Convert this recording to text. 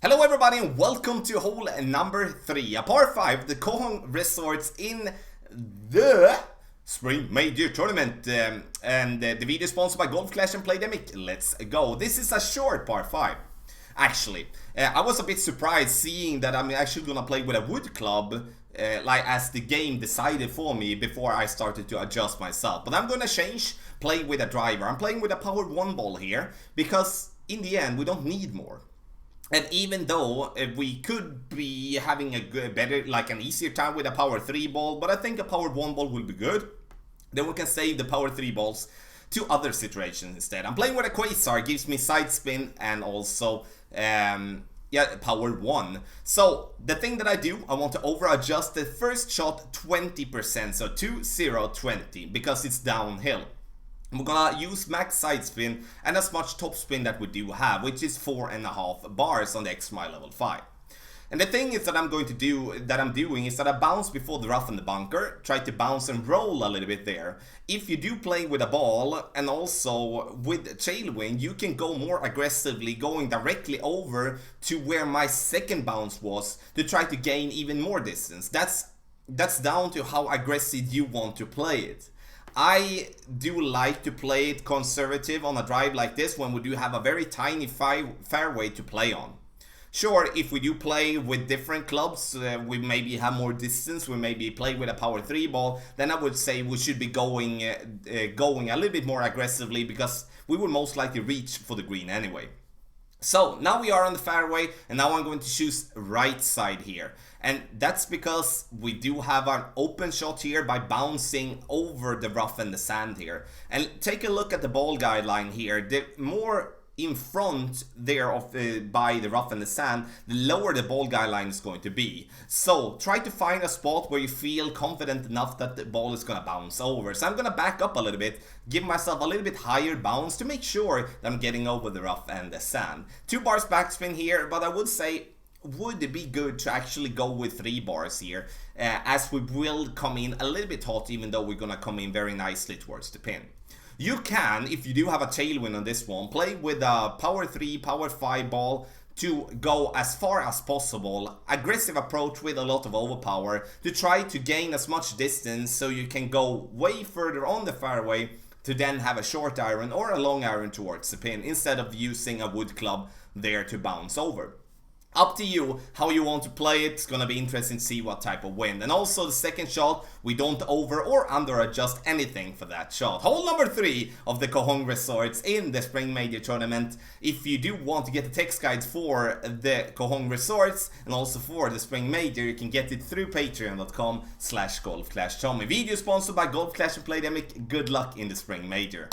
Hello everybody and welcome to hole number 3, a par 5, the Koh Hong Resorts in the Spring Major Tournament. And the video is sponsored by Golf Clash and Playdemic. Let's go. This is a short par 5. Actually, I was a bit surprised seeing that I'm actually gonna play with a wood club, like as the game decided for me before I started to adjust myself. But I'm gonna change, play with a driver. I'm playing with a power 1 ball here because in the end we don't need more. And even though we could be having a better, like an easier time with a power 3 ball, but I think a power 1 ball will be good. Then we can save the power 3 balls to other situations instead. I'm playing with a Quasar, gives me side spin and also power 1. So the thing that I do, I want to over adjust the first shot 20%, so 20 because it's downhill. We're gonna use max side spin and as much top spin that we do have, which is 4.5 bars on the X mile level 5. And the thing is that I'm doing is that I bounce before the rough and the bunker, try to bounce and roll a little bit there. If you do play with a ball and also with tailwind, you can go more aggressively, going directly over to where my second bounce was to try to gain even more distance. That's down to how aggressive you want to play it. I do like to play it conservative on a drive like this when we do have a very tiny fairway to play on. Sure, if we do play with different clubs, we maybe have more distance, we maybe play with a power 3 ball, then I would say we should be going a little bit more aggressively because we will most likely reach for the green anyway. So now we are on the fairway and now I'm going to choose right side here. And that's because we do have an open shot here by bouncing over the rough and the sand here. And take a look at the ball guideline here. The more in front there of by the rough and the sand, the lower the ball guideline is going to be. So try to find a spot where you feel confident enough that the ball is gonna bounce over. So I'm gonna back up a little bit, give myself a little bit higher bounce to make sure that I'm getting over the rough and the sand. 2 bars backspin here, but I would say would it be good to actually go with 3 bars here, as we will come in a little bit hot, even though we're gonna come in very nicely towards the pin. You can, if you do have a tailwind on this one, play with a power 3, power 5 ball to go as far as possible. Aggressive approach with a lot of overpower to try to gain as much distance so you can go way further on the fairway to then have a short iron or a long iron towards the pin instead of using a wood club there to bounce over. Up to you how you want to play it. It's gonna be interesting to see what type of wind. And also the second shot, we don't over or under adjust anything for that shot. Hole number 3 of the Koh Hong Resorts in the Spring Major Tournament. If you do want to get the text guides for the Koh Hong Resorts and also for the Spring Major, you can get it through patreon.com/golfclashtommy. Video sponsored by Golf Clash and Playdemic. Good luck in the Spring Major.